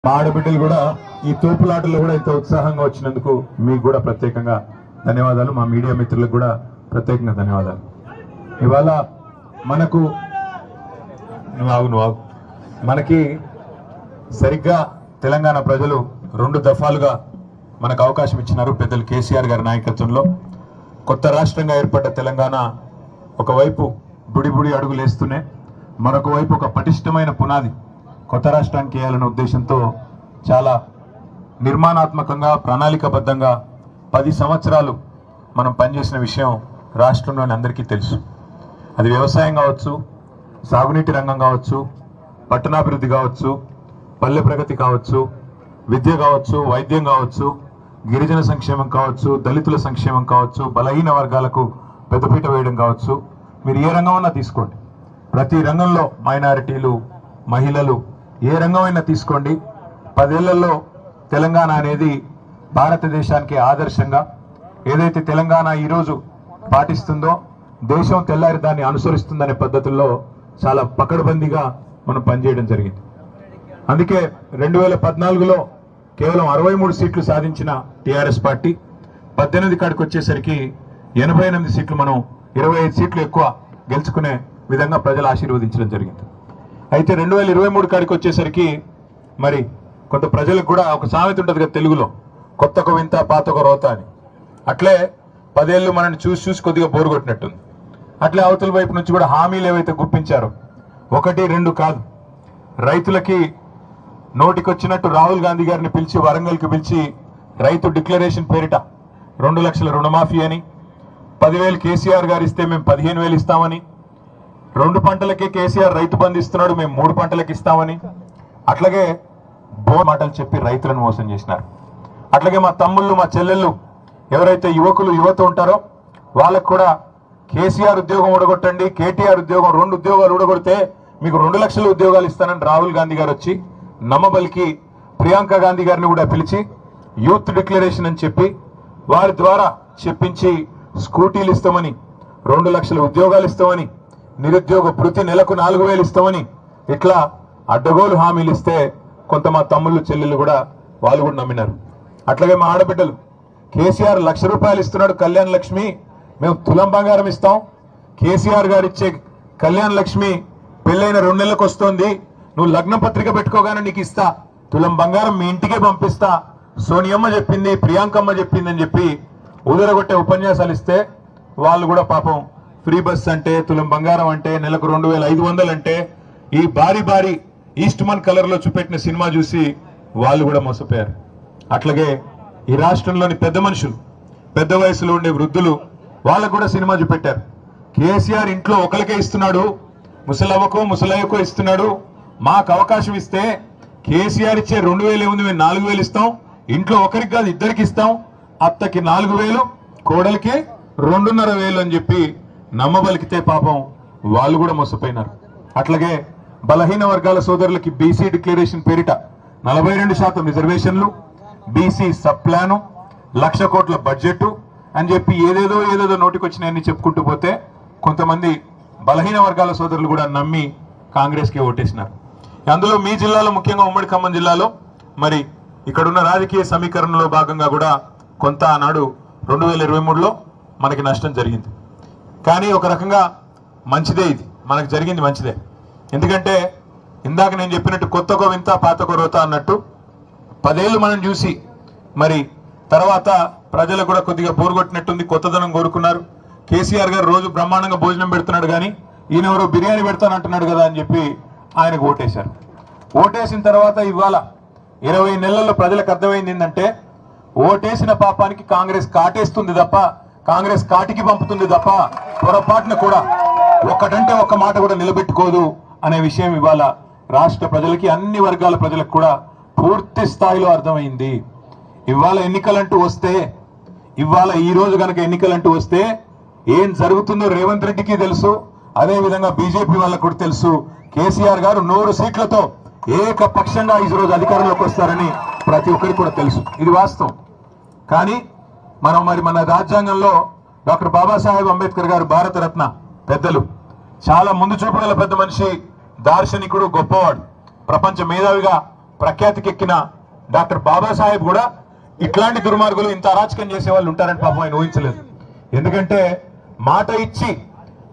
మా ఆడబిడ్డలు కూడా ఈ తోపులాటలో కూడా ఇంత ఉత్సాహంగా వచ్చినందుకు మీకు కూడా ప్రత్యేకంగా ధన్యవాదాలు. మా మీడియా మిత్రులకు కూడా ప్రత్యేకంగా ధన్యవాదాలు. ఇవాళ మనకి సరిగ్గా తెలంగాణ ప్రజలు 2 దఫాలుగా మనకు అవకాశం ఇచ్చినారు. పెద్దలు కేసీఆర్ గారి నాయకత్వంలో కొత్త రాష్ట్రంగా ఏర్పడ్డ తెలంగాణ ఒకవైపు బుడి అడుగులేస్తూనే మరొక వైపు ఒక పటిష్టమైన పునాది కొత్త రాష్ట్రానికి వేయాలనే ఉద్దేశంతో చాలా నిర్మాణాత్మకంగా ప్రణాళికాబద్ధంగా 10 సంవత్సరాలు మనం పనిచేసిన విషయం రాష్ట్రంలోని అందరికీ తెలుసు. అది వ్యవసాయం కావచ్చు, సాగునీటి రంగం కావచ్చు, పట్టణాభివృద్ధి కావచ్చు, పల్లె ప్రగతి కావచ్చు, విద్య కావచ్చు, వైద్యం కావచ్చు, గిరిజన సంక్షేమం కావచ్చు, దళితుల సంక్షేమం కావచ్చు, బలహీన వర్గాలకు పెద్దపీట వేయడం కావచ్చు. మీరు ఏ రంగమైనా తీసుకోండి, ప్రతి రంగంలో మైనారిటీలు, మహిళలు, ఏ రంగమైనా తీసుకోండి. 10 ఏళ్లలో తెలంగాణ అనేది భారతదేశానికి ఆదర్శంగా ఏదైతే తెలంగాణ ఈరోజు పాటిస్తుందో దేశం తెల్లారి దాన్ని అనుసరిస్తుందనే పద్ధతుల్లో చాలా పకడ్బందీగా మనం పనిచేయడం జరిగింది. అందుకే 2014లో కేవలం 63 సీట్లు సాధించిన టీఆర్ఎస్ పార్టీ 18 కాడికి వచ్చేసరికి 88 సీట్లు, మనం 25 సీట్లు ఎక్కువ గెలుచుకునే విధంగా ప్రజలు ఆశీర్వదించడం జరిగింది. అయితే 2023 కాడికి వచ్చేసరికి మరి కొంత ప్రజలకు కూడా ఒక సామెత ఉంటుంది కదా తెలుగులో, కొత్తకు వింత పాతకు రోత అని. అట్లే 10 ఏళ్ళు మనల్ని చూసి కొద్దిగా బోరు కొట్టినట్టుంది. అట్లే అవతల వైపు నుంచి కూడా హామీలు ఏవైతే గుప్పించారో 1, 2 కాదు, రైతులకి నోటికొచ్చినట్టు రాహుల్ గాంధీ గారిని పిలిచి వరంగల్కి పిలిచి రైతు డిక్లరేషన్ పేరిట 2 లక్షల రుణమాఫీ అని, 10,000 కేసీఆర్ గారు ఇస్తే మేము 15,000 ఇస్తామని, 2 పంటలకే కేసీఆర్ రైతు బంధు ఇస్తున్నాడు, మేము 3 పంటలకు ఇస్తామని, అట్లాగే మాటలు చెప్పి రైతులను మోసం చేసినారు. అట్లాగే మా తమ్ముళ్ళు, మా చెల్లెళ్ళు ఎవరైతే యువత ఉంటారో వాళ్ళకు కూడా కేసీఆర్ ఉద్యోగం ఊడగొట్టండి, కేటీఆర్ ఉద్యోగం 2 ఉద్యోగాలు ఊడగొడితే మీకు 2 లక్షల ఉద్యోగాలు ఇస్తానని రాహుల్ గాంధీ గారు వచ్చి నమ్మబలికి ప్రియాంక గాంధీ గారిని కూడా పిలిచి యూత్ డిక్లరేషన్ అని చెప్పి వారి ద్వారా చెప్పించి స్కూటీలు ఇస్తామని, 2 లక్షల ఉద్యోగాలు ఇస్తామని, నిరుద్యోగ భృతి నెలకు 4,000 ఇస్తామని ఇట్లా అడ్డగోలు హామీలు ఇస్తే కొంత మా తమ్ముళ్ళు చెల్లెళ్ళు కూడా వాళ్ళు కూడా నమ్మినారు. అట్లాగే మా ఆడబిడ్డలు కేసీఆర్ 1,00,000 రూపాయలు ఇస్తున్నాడు కళ్యాణ లక్ష్మి, మేము తులం బంగారం ఇస్తాం, కేసీఆర్ గారు ఇచ్చే కళ్యాణ లక్ష్మి పెళ్ళైన 2 నెలలకు వస్తుంది, నువ్వు లగ్న పత్రిక పెట్టుకోగానే నీకు ఇస్తా, తులం బంగారం మీ ఇంటికే పంపిస్తా, సోనియమ్మ చెప్పింది, ప్రియాంకమ్మ చెప్పింది అని చెప్పి ఉదరగొట్టే ఉపన్యాసాలు ఇస్తే వాళ్ళు కూడా పాపం ఫ్రీ బస్ అంటే, తులం బంగారం అంటే, నెలకు 2,500 అంటే ఈ భారీ ఈస్ట్ మన్ కలర్ లో చూపెట్టిన సినిమా చూసి వాళ్ళు కూడా మోసపోయారు. అట్లాగే ఈ రాష్ట్రంలోని పెద్ద మనుషులు, పెద్ద వయసులో ఉండే వృద్ధులు వాళ్ళకు కూడా సినిమా చూపెట్టారు. కేసీఆర్ ఇంట్లో ఒకరికే ఇస్తున్నాడు, ముసలవ్వకో ముసలయ్యకో ఇస్తున్నాడు, మాకు అవకాశం ఇస్తే కేసీఆర్ ఇచ్చే 2,000 ఏముంది, మేము 4,000 ఇస్తాం, ఇంట్లో ఒకరికి కాదు 2కి ఇస్తాం, అత్తకి 4,000, కోడలికి 2,500 అని చెప్పి నమ్మబలికితే పాపం వాళ్ళు కూడా మోసపోయినారు. అట్లాగే బలహీన వర్గాల సోదరులకి బీసీ డిక్లరేషన్ పేరిట 42% రిజర్వేషన్లు, బీసీ సబ్ ప్లాను, 1,00,000 కోట్ల బడ్జెట్ అని చెప్పి ఏదేదో నోటికొచ్చినాయని చెప్పుకుంటూ పోతే కొంతమంది బలహీన వర్గాల సోదరులు కూడా నమ్మి కాంగ్రెస్కి ఓటేసినారు. అందులో మీ జిల్లాలో, ముఖ్యంగా ఉమ్మడి ఖమ్మం జిల్లాలో మరి ఇక్కడున్న రాజకీయ సమీకరణలో భాగంగా కూడా కొంత ఆనాడు 2023లో మనకి నష్టం జరిగింది. కానీ ఒక రకంగా మంచిదే, ఇది మనకు జరిగింది మంచిదే. ఎందుకంటే ఇందాక నేను చెప్పినట్టు కొత్తకో వింత పాతకో రోత అన్నట్టు 10 ఏళ్ళు మనం చూసి మరి తర్వాత ప్రజలకు కూడా కొద్దిగా బోరుగొట్టినట్టుంది, కొత్తదనం కోరుకున్నారు. కేసీఆర్ గారు రోజు బ్రహ్మాండంగా భోజనం పెడుతున్నాడు కానీ ఈయన ఎవరో బిర్యానీ పెడతానంటున్నాడు కదా అని చెప్పి ఆయనకు ఓటేశారు. ఓటేసిన తర్వాత ఇవాళ 20 నెలల్లో ప్రజలకు అర్థమైంది ఏంటంటే ఓటేసిన పాపానికి కాంగ్రెస్ కాటేస్తుంది తప్ప, కాంగ్రెస్ కాటికి పంపుతుంది తప్ప పొరపాటున కూడా ఒక్కటంటే ఒక్క మాట కూడా నిలబెట్టుకోదు అనే విషయం ఇవాళ రాష్ట్ర ప్రజలకి, అన్ని వర్గాల ప్రజలకు కూడా పూర్తి స్థాయిలో అర్థమైంది. ఇవాళ ఎన్నికలంటూ వస్తే, ఇవాళ ఈ రోజు కనుక ఎన్నికలంటూ వస్తే ఏం జరుగుతుందో రేవంత్ రెడ్డికి తెలుసు, అదే విధంగా బీజేపీ వాళ్ళకు కూడా తెలుసు. కేసీఆర్ గారు 100 సీట్లతో ఏకపక్షంగా ఈ రోజు అధికారంలోకి వస్తారని ప్రతి ఒక్కరికి కూడా తెలుసు, ఇది వాస్తవం. కానీ మన రాజ్యాంగంలో డాక్టర్ బాబాసాహెబ్ అంబేద్కర్ గారు భారతరత్న పెద్దలు, చాలా ముందు చూపు గల పెద్ద మనిషి, దార్శనికుడు, గొప్పవాడు, ప్రపంచ మేధావిగా ప్రఖ్యాతికెక్కిన డాక్టర్ బాబాసాహెబ్ కూడా ఇట్లాంటి దుర్మార్గులు ఇంత అరాచకం చేసే వాళ్ళు ఉంటారని పాపం ఆయన ఊహించలేదు. ఎందుకంటే మాట ఇచ్చి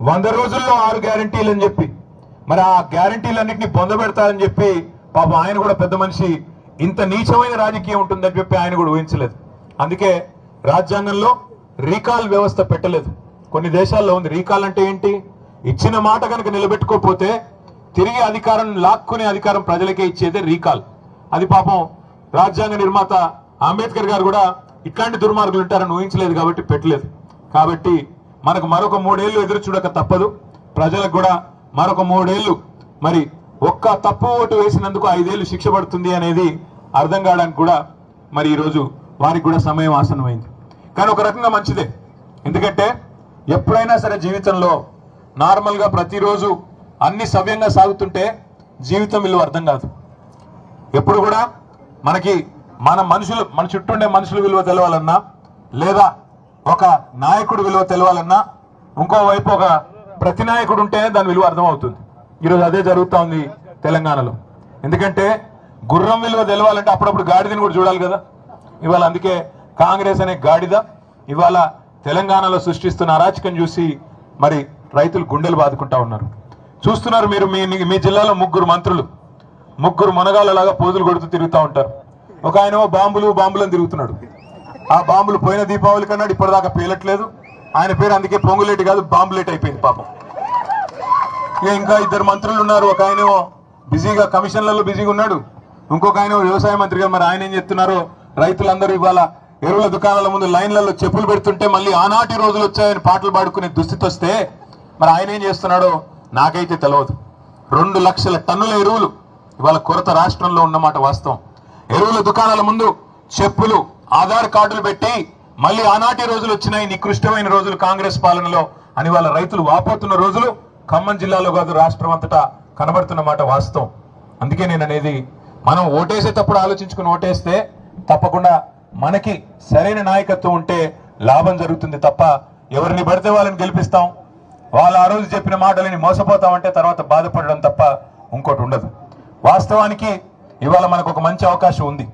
100 రోజుల్లో 6 గ్యారంటీలు అని చెప్పి మరి ఆ గ్యారంటీలన్నింటినీ పొందబెడతారని చెప్పి పాపం ఆయన కూడా పెద్ద మనిషి ఇంత నీచమైన రాజకీయం ఉంటుందని చెప్పి ఆయన కూడా ఊహించలేదు. అందుకే రాజ్యాంగంలో రీకాల్ వ్యవస్థ పెట్టలేదు. కొన్ని దేశాల్లో ఉంది. రీకాల్ అంటే ఏంటి? ఇచ్చిన మాట కనుక నిలబెట్టుకోకపోతే తిరిగి అధికారం లాక్కునే అధికారం ప్రజలకే ఇచ్చేదే రీకాల్. అది పాపం రాజ్యాంగ నిర్మాత అంబేద్కర్ గారు కూడా ఇట్లాంటి దుర్మార్గులు ఉంటారని ఊహించలేదు కాబట్టి పెట్టలేదు. కాబట్టి మనకు మరొక 3 ఏళ్లు ఎదురు చూడక తప్పదు. ప్రజలకు కూడా మరొక 3 ఏళ్లు మరి ఒక్క తప్పు ఓటు వేసినందుకు 5 ఏళ్లు శిక్ష పడుతుంది అనేది అర్థం కావడానికి కూడా మరి ఈరోజు వారికి కూడా సమయం ఆసన్నమైంది. కానీ ఒక రకంగా మంచిదే. ఎందుకంటే ఎప్పుడైనా సరే జీవితంలో నార్మల్గా ప్రతిరోజు అన్ని సవ్యంగా సాగుతుంటే జీవితం విలువ అర్థం కాదు. ఎప్పుడు కూడా మనకి మన చుట్టూ ఉండే మనుషుల విలువ తెలవాలన్నా లేదా ఒక నాయకుడు విలువ తెలవాలన్నా ఇంకోవైపు ఒక ప్రతినాయకుడు ఉంటే దాని విలువ అర్థమవుతుంది. ఈరోజు అదే జరుగుతూ ఉంది తెలంగాణలో. ఎందుకంటే గుర్రం విలువ తెలవాలంటే అప్పుడప్పుడు గాడిదని కూడా చూడాలి కదా. ఇవాళ అందుకే కాంగ్రెస్ అనే గాడిద ఇవాళ తెలంగాణలో సృష్టిస్తున్న అరాచకం చూసి మరి రైతులు గుండెలు బాదుకుంటా ఉన్నారు. చూస్తున్నారు మీరు మీ జిల్లాలో 3 మంత్రులు 3 మునగాళ్ళలాగా పోజులు కొడుతూ తిరుగుతూ ఉంటారు. ఒక ఆయన బాంబులను తిరుగుతున్నాడు. ఆ బాంబులు పోయిన దీపావళి కన్నాడు ఇప్పటిదాకా పేలట్లేదు. ఆయన పేరు అందుకే పొంగులేటి కాదు బాంబులేట్ అయిపోయింది పాపం. ఇంకా 2 మంత్రులు ఉన్నారు. ఒక ఆయనేమో బిజీగా కమిషన్లలో బిజీగా ఉన్నాడు. ఇంకొక ఆయన వ్యవసాయ మంత్రిగా మరి ఆయన ఏం చెప్తున్నారో రైతులందరూ ఇవాళ ఎరువుల దుకాణాల ముందు లైన్లలో చెప్పులు పెడుతుంటే మళ్ళీ ఆనాటి రోజులు వచ్చాయని పాటలు పాడుకునే దుస్థితి వస్తే మరి ఆయన ఏం చేస్తున్నాడో నాకైతే తెలియదు. 2 లక్షల టన్నుల ఎరువులు ఇవాళ కొరత రాష్ట్రంలో ఉన్నమాట వాస్తవం. ఎరువుల దుకాణాల ముందు చెప్పులు ఆధార్ కార్డులు పెట్టి మళ్ళీ ఆనాటి రోజులు వచ్చినాయి, నికృష్టమైన రోజులు కాంగ్రెస్ పాలనలో అని వాళ్ళ రైతులు వాపోతున్న రోజులు ఖమ్మం జిల్లాలో కాదు రాష్ట్రం అంతటా కనబడుతున్న మాట వాస్తవం. అందుకే నేను అనేది మనం ఓటేసేటప్పుడు ఆలోచించుకుని ఓటేస్తే తప్పకుండా మనకి సరైన నాయకత్వం ఉంటే లాభం జరుగుతుంది తప్ప ఎవరిని పడితే వాళ్ళని గెలిపిస్తాం, వాళ్ళు ఆ రోజు చెప్పిన మాటలని మోసపోతామంటే తర్వాత బాధపడడం తప్ప ఇంకోటి ఉండదు. వాస్తవానికి ఇవాళ మనకు ఒక మంచి అవకాశం ఉంది.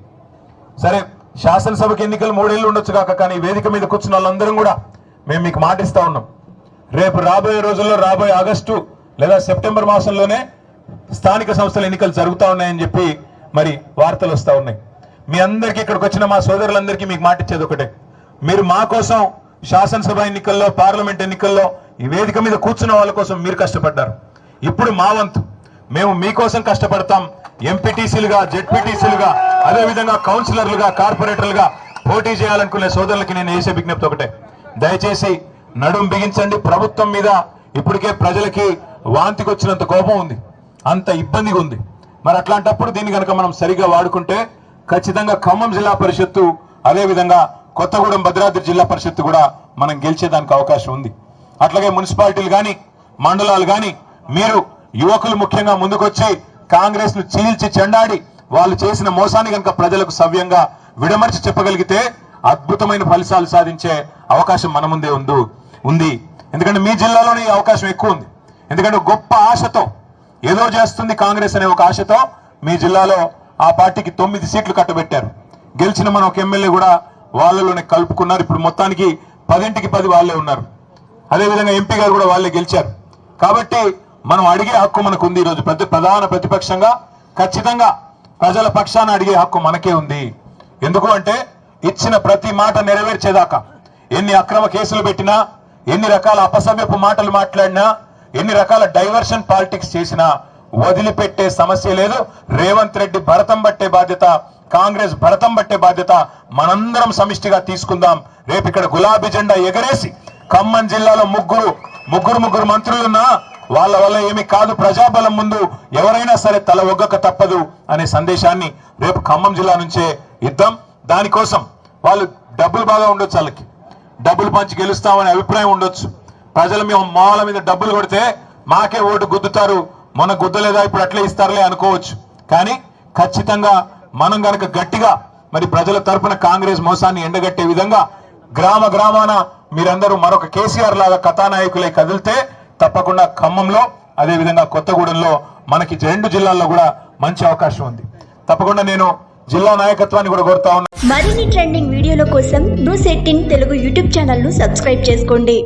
సరే శాసనసభకి ఎన్నికలు 3 ఏళ్ళు ఉండొచ్చు కాక, కానీ వేదిక మీద కూర్చున్న వాళ్ళందరం కూడా మేము మీకు మాటిస్తా ఉన్నాం. రేపు రాబోయే రోజుల్లో రాబోయే ఆగస్టు లేదా సెప్టెంబర్ మాసంలోనే స్థానిక సంస్థల ఎన్నికలు జరుగుతూ ఉన్నాయని చెప్పి మరి వార్తలు వస్తూ ఉన్నాయి. మీ అందరికీ ఇక్కడికి వచ్చిన మా సోదరులందరికీ మీకు మాటిచ్చేది ఒకటే, మీరు మా కోసం శాసనసభ ఎన్నికల్లో పార్లమెంట్ ఎన్నికల్లో ఈ వేదిక మీద కూర్చున్న వాళ్ళ కోసం మీరు కష్టపడ్డారు. ఇప్పుడు మా వంతు మేము మీకోసం కష్టపడతాం. ఎంపీటీసీలుగా జెడ్పీటీసీలుగా అదేవిధంగా కౌన్సిలర్లుగా కార్పొరేటర్లుగా పోటీ చేయాలనుకునే సోదరులకి నేను వేసే విజ్ఞప్తి ఒకటే, దయచేసి నడుం బిగించండి. ప్రభుత్వం మీద ఇప్పటికే ప్రజలకి వాంతికి వచ్చినంత కోపం ఉంది, అంత ఇబ్బందిగా ఉంది. మరి అట్లాంటప్పుడు దీన్ని కనుక మనం సరిగా వాడుకుంటే ఖచ్చితంగా ఖమ్మం జిల్లా పరిషత్తు అదేవిధంగా కొత్తగూడెం భద్రాద్రి జిల్లా పరిషత్తు కూడా మనం గెలిచేదానికి అవకాశం ఉంది. అట్లాగే మున్సిపాలిటీలు కానీ మండలాలు కానీ మీరు యువకులు ముఖ్యంగా ముందుకొచ్చి కాంగ్రెస్ ను చీల్చి చెండాడి వాళ్ళు చేసిన మోసాన్ని కనుక ప్రజలకు సవ్యంగా విడమర్చి చెప్పగలిగితే అద్భుతమైన ఫలితాలు సాధించే అవకాశం మన ముందే ఉంది. ఎందుకంటే మీ జిల్లాలోనే ఈ అవకాశం ఎక్కువ ఉంది. ఎందుకంటే గొప్ప ఆశతో ఏదో చేస్తుంది కాంగ్రెస్ అనే ఒక ఆశతో మీ జిల్లాలో ఆ పార్టీకి 9 సీట్లు కట్టబెట్టారు. గెలిచిన మన ఒక ఎమ్మెల్యే కూడా వాళ్ళలోనే కలుపుకున్నారు. ఇప్పుడు మొత్తానికి 10కి 10 వాళ్ళే ఉన్నారు. అదేవిధంగా ఎంపీ గారు కూడా వాళ్ళే గెలిచారు. కాబట్టి మనం అడిగే హక్కు మనకు ఉంది. ఈరోజు ప్రధాన ప్రతిపక్షంగా ఖచ్చితంగా ప్రజల పక్షాన అడిగే హక్కు మనకే ఉంది. ఎందుకు అంటే ఇచ్చిన ప్రతి మాట నెరవేర్చేదాకా ఎన్ని అక్రమ కేసులు పెట్టినా, ఎన్ని రకాల అపసవ్యపు మాటలు మాట్లాడినా, ఎన్ని రకాల డైవర్షన్ పాలిటిక్స్ చేసినా వదిలిపెట్టే సమస్య లేదు. రేవంత్ రెడ్డి భరతం పట్టే బాధ్యత, కాంగ్రెస్ భరతం పట్టే బాధ్యత మనందరం సమిష్టిగా తీసుకుందాం. రేపు ఇక్కడ గులాబీ జెండా ఎగరేసి ఖమ్మం జిల్లాలో ముగ్గురు మంత్రులున్నా వాళ్ళ వల్ల ఏమి కాదు, ప్రజాబలం ముందు ఎవరైనా సరే తల ఒగ్గక తప్పదు అనే సందేశాన్ని రేపు ఖమ్మం జిల్లా నుంచే ఇద్దాం. దానికోసం వాళ్ళు డబ్బులు బాగా ఉండొచ్చు, వాళ్ళకి డబ్బులు పంచి గెలుస్తామనే అభిప్రాయం ఉండొచ్చు. ప్రజలు మేము మాల మీద డబ్బులు కొడితే మాకే ఓటు గుద్దుతారు, మొన్న గుద్దలేదా ఇప్పుడు అట్లే ఇస్తారులే అనుకోవచ్చు. కానీ ఖచ్చితంగా మనం గనక గట్టిగా మరి ప్రజల తరపున కాంగ్రెస్ మోసాన్ని ఎండగట్టే విధంగా గ్రామాన మీరందరూ మరొక కేసీఆర్ లాగా కథానాయకులై కదిలితే తప్పకుండా ఖమ్మంలో అదేవిధంగా కొత్తగూడెంలో మనకి 2 జిల్లాల్లో కూడా మంచి అవకాశం ఉంది. తప్పకుండా నేను జిల్లా నాయకత్వాన్ని కూడా కోరుతా ఉన్నా. మరిన్ని ట్రెండింగ్ వీడియోల కోసం న్యూస్ 18 తెలుగు యూట్యూబ్ ఛానల్ ను సబ్స్క్రైబ్ చేసుకోండి.